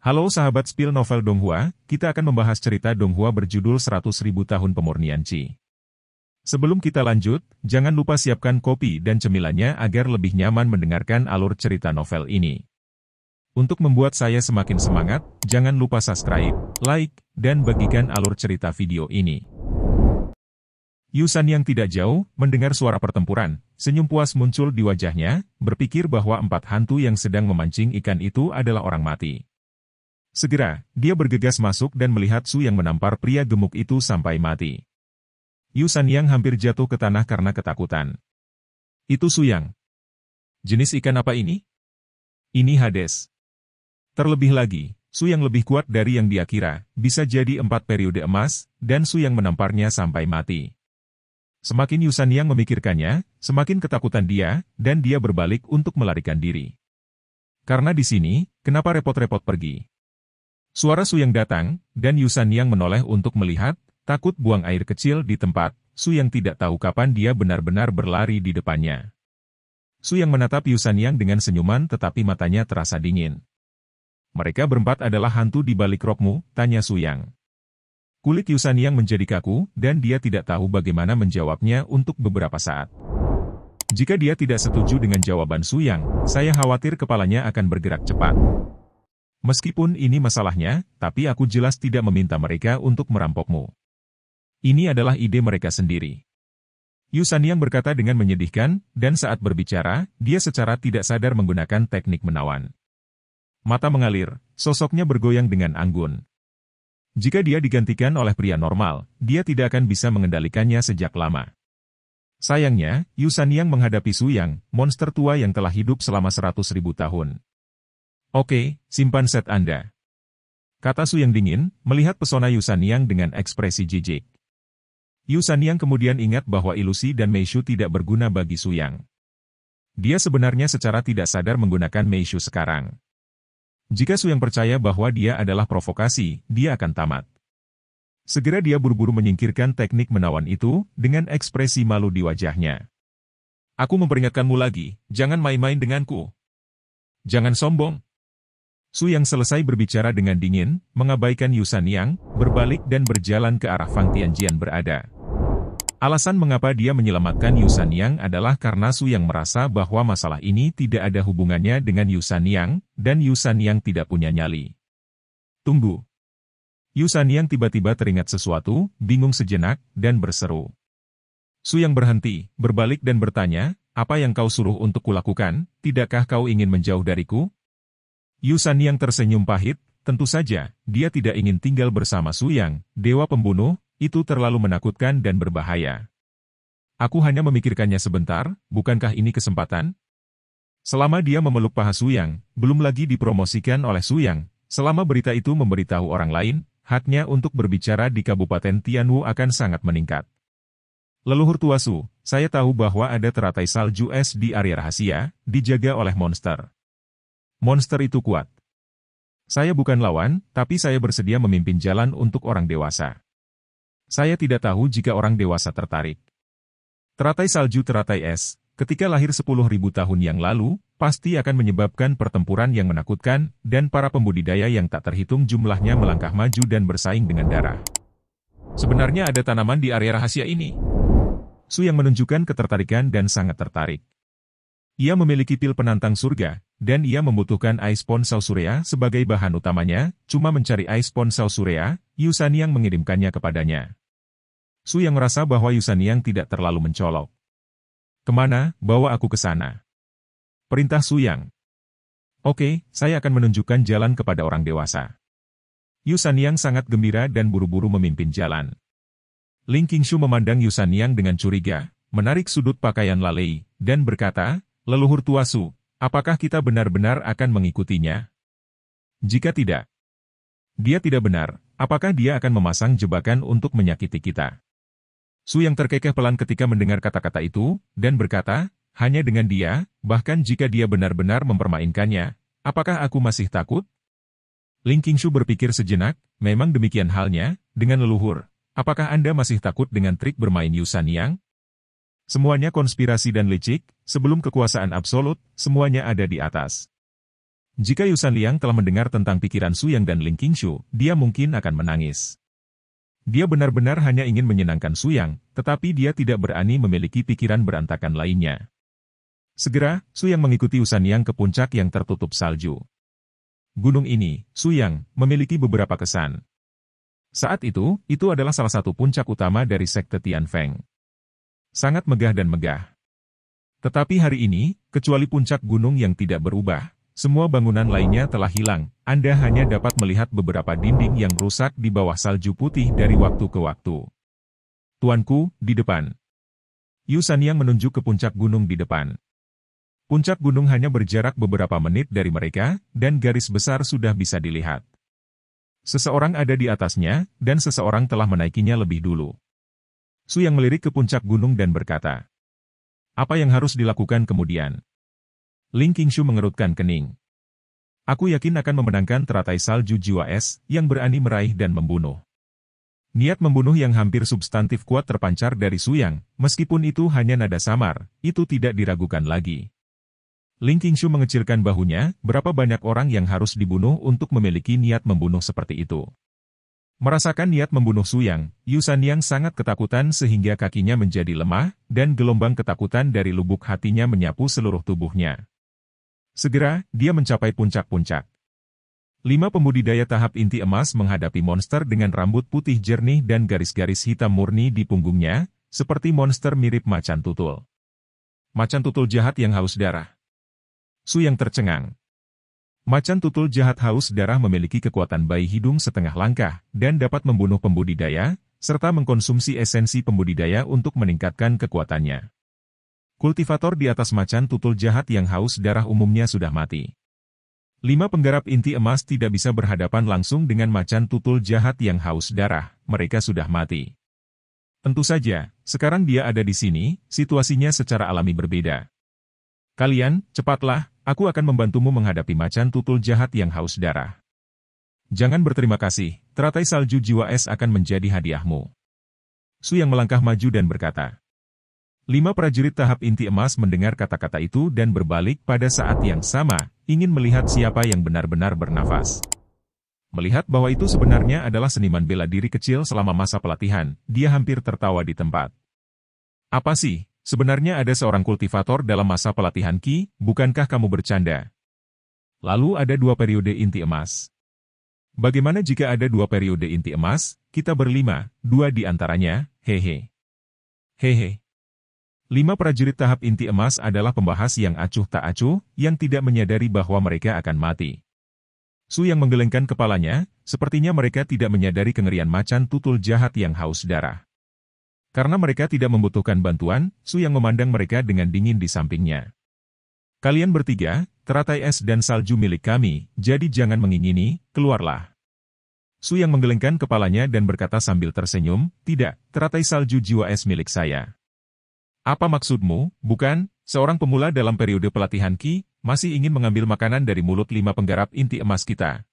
Halo sahabat spill novel Donghua, kita akan membahas cerita Donghua berjudul 100.000 tahun pemurnian Qi. Sebelum kita lanjut, jangan lupa siapkan kopi dan cemilannya agar lebih nyaman mendengarkan alur cerita novel ini. Untuk membuat saya semakin semangat, jangan lupa subscribe, like, dan bagikan alur cerita video ini. Yusan yang tidak jauh, mendengar suara pertempuran, senyum puas muncul di wajahnya, berpikir bahwa 4 hantu yang sedang memancing ikan itu adalah orang mati. Segera, dia bergegas masuk dan melihat Su yang menampar pria gemuk itu sampai mati. Yusan yang hampir jatuh ke tanah karena ketakutan. Itu Su Yang. Jenis ikan apa ini? Ini Hades. Terlebih lagi, Su Yang lebih kuat dari yang dia kira, bisa jadi 4 periode emas, dan Su Yang menamparnya sampai mati. Semakin Yusan yang memikirkannya, semakin ketakutan dia, dan dia berbalik untuk melarikan diri. Karena di sini, kenapa repot-repot pergi? Suara Su Yang datang, dan Yusan yang menoleh untuk melihat, takut buang air kecil di tempat, Su Yang tidak tahu kapan dia benar-benar berlari di depannya. Su Yang menatap Yusan yang dengan senyuman tetapi matanya terasa dingin. Mereka berempat adalah hantu di balik rokmu, tanya Su Yang. Kulit Yusan yang menjadi kaku, dan dia tidak tahu bagaimana menjawabnya untuk beberapa saat. Jika dia tidak setuju dengan jawaban Su Yang, saya khawatir kepalanya akan bergerak cepat. Meskipun ini masalahnya, tapi aku jelas tidak meminta mereka untuk merampokmu. Ini adalah ide mereka sendiri. Yusan yang berkata dengan menyedihkan, dan saat berbicara, dia secara tidak sadar menggunakan teknik menawan. Mata mengalir, sosoknya bergoyang dengan anggun. Jika dia digantikan oleh pria normal, dia tidak akan bisa mengendalikannya sejak lama. Sayangnya, Yusan yang menghadapi Su Yang, monster tua yang telah hidup selama 100.000 tahun. Oke, simpan set Anda. Kata Su Yang dingin, melihat pesona Yusan yang dengan ekspresi jijik. Yusan yang kemudian ingat bahwa ilusi dan Meishu tidak berguna bagi Su Yang. Dia sebenarnya secara tidak sadar menggunakan Meishu sekarang. Jika Su Yang percaya bahwa dia adalah provokasi, dia akan tamat. Segera dia buru-buru menyingkirkan teknik menawan itu, dengan ekspresi malu di wajahnya. Aku memperingatkanmu lagi, jangan main-main denganku. Jangan sombong. Su Yang selesai berbicara dengan dingin, mengabaikan Yusan yang, berbalik dan berjalan ke arah Fang Tianjian berada. Alasan mengapa dia menyelamatkan Yusan yang adalah karena Su Yang merasa bahwa masalah ini tidak ada hubungannya dengan Yusan yang, dan Yusan yang tidak punya nyali. Tunggu. Yusan yang tiba-tiba teringat sesuatu, bingung sejenak, dan berseru. Su Yang berhenti, berbalik dan bertanya, apa yang kau suruh untuk kulakukan, tidakkah kau ingin menjauh dariku? Yusan yang tersenyum pahit, tentu saja, dia tidak ingin tinggal bersama Su Yang, dewa pembunuh, itu terlalu menakutkan dan berbahaya. Aku hanya memikirkannya sebentar, bukankah ini kesempatan? Selama dia memeluk paha Su Yang, belum lagi dipromosikan oleh Su Yang, selama berita itu memberitahu orang lain, haknya untuk berbicara di Kabupaten Tianwu akan sangat meningkat. Leluhur tua Su, saya tahu bahwa ada teratai salju es di area rahasia, dijaga oleh monster. Monster itu kuat. Saya bukan lawan, tapi saya bersedia memimpin jalan untuk orang dewasa. Saya tidak tahu jika orang dewasa tertarik. Teratai salju teratai es, ketika lahir 10.000 tahun yang lalu, pasti akan menyebabkan pertempuran yang menakutkan, dan para pembudidaya yang tak terhitung jumlahnya melangkah maju dan bersaing dengan darah. Sebenarnya ada tanaman di area rahasia ini. Su Yang menunjukkan ketertarikan dan sangat tertarik. Ia memiliki pil penantang surga, dan ia membutuhkan Ice Ponsau Surya sebagai bahan utamanya, cuma mencari Ice Ponsau Surya, Yusan yang mengirimkannya kepadanya. Su Yang merasa bahwa Yusan yang tidak terlalu mencolok. Kemana, bawa aku ke sana. Perintah Su Yang. Oke, saya akan menunjukkan jalan kepada orang dewasa. Yusan yang sangat gembira dan buru-buru memimpin jalan. Ling Qingshu memandang Yusan yang dengan curiga, menarik sudut pakaian lalei, dan berkata, leluhur tua Su, apakah kita benar-benar akan mengikutinya? Jika tidak, dia tidak benar, apakah dia akan memasang jebakan untuk menyakiti kita? Su Yang terkekeh pelan ketika mendengar kata-kata itu, dan berkata, hanya dengan dia, bahkan jika dia benar-benar mempermainkannya, apakah aku masih takut? Ling Qingshu berpikir sejenak, memang demikian halnya, dengan leluhur, apakah Anda masih takut dengan trik bermain Yusan yang? Semuanya konspirasi dan licik, sebelum kekuasaan absolut, semuanya ada di atas. Jika Yusan Liang telah mendengar tentang pikiran Su Yang dan Ling Qingshu, dia mungkin akan menangis. Dia benar-benar hanya ingin menyenangkan Su Yang, tetapi dia tidak berani memiliki pikiran berantakan lainnya. Segera, Su Yang mengikuti Yusan Liang ke puncak yang tertutup salju. Gunung ini, Su Yang, memiliki beberapa kesan. Saat itu adalah salah satu puncak utama dari sekte Tianfeng. Sangat megah dan megah. Tetapi hari ini, kecuali puncak gunung yang tidak berubah, semua bangunan lainnya telah hilang. Anda hanya dapat melihat beberapa dinding yang rusak di bawah salju putih dari waktu ke waktu. Tuanku, di depan. Yusan Yang menunjuk ke puncak gunung di depan. Puncak gunung hanya berjarak beberapa menit dari mereka, dan garis besar sudah bisa dilihat. Seseorang ada di atasnya, dan seseorang telah menaikinya lebih dulu. Su Yang melirik ke puncak gunung dan berkata, "Apa yang harus dilakukan kemudian?" Ling Qingshu mengerutkan kening. "Aku yakin akan memenangkan teratai salju jiwa es, yang berani meraih dan membunuh." Niat membunuh yang hampir substantif kuat terpancar dari Su Yang, meskipun itu hanya nada samar, itu tidak diragukan lagi. Ling Qingshu mengecilkan bahunya, berapa banyak orang yang harus dibunuh untuk memiliki niat membunuh seperti itu. Merasakan niat membunuh Su Yang, Yusan Yang sangat ketakutan sehingga kakinya menjadi lemah, dan gelombang ketakutan dari lubuk hatinya menyapu seluruh tubuhnya. Segera, dia mencapai puncak-puncak. 5 pembudidaya tahap inti emas menghadapi monster dengan rambut putih jernih dan garis-garis hitam murni di punggungnya, seperti monster mirip macan tutul. Macan tutul jahat yang haus darah. Su Yang tercengang. Macan tutul jahat haus darah memiliki kekuatan bayi hidung setengah langkah, dan dapat membunuh pembudidaya, serta mengkonsumsi esensi pembudidaya untuk meningkatkan kekuatannya. Kultivator di atas macan tutul jahat yang haus darah umumnya sudah mati. 5 penggarap inti emas tidak bisa berhadapan langsung dengan macan tutul jahat yang haus darah, mereka sudah mati. Tentu saja, sekarang dia ada di sini, situasinya secara alami berbeda. Kalian, cepatlah, aku akan membantumu menghadapi macan tutul jahat yang haus darah. Jangan berterima kasih, teratai salju jiwa es akan menjadi hadiahmu. Su Yang melangkah maju dan berkata. 5 prajurit tahap inti emas mendengar kata-kata itu dan berbalik pada saat yang sama, ingin melihat siapa yang benar-benar bernafas. Melihat bahwa itu sebenarnya adalah seniman bela diri kecil selama masa pelatihan, dia hampir tertawa di tempat. Apa sih, sebenarnya ada seorang kultivator dalam masa pelatihan Ki, bukankah kamu bercanda? Lalu ada 2 periode inti emas. Bagaimana jika ada 2 periode inti emas, kita berlima, 2 di antaranya, hehe. Hehe. 5 prajurit tahap inti emas adalah pembahas yang acuh tak acuh, yang tidak menyadari bahwa mereka akan mati. Su Yang menggelengkan kepalanya, sepertinya mereka tidak menyadari kengerian macan tutul jahat yang haus darah. Karena mereka tidak membutuhkan bantuan, Su Yang memandang mereka dengan dingin di sampingnya. Kalian bertiga, teratai es dan salju milik kami, jadi jangan mengingini, keluarlah. Su Yang menggelengkan kepalanya dan berkata sambil tersenyum, tidak, teratai salju jiwa es milik saya. Apa maksudmu, bukan? Seorang pemula dalam periode pelatihan Ki, masih ingin mengambil makanan dari mulut 5 penggarap inti emas kita.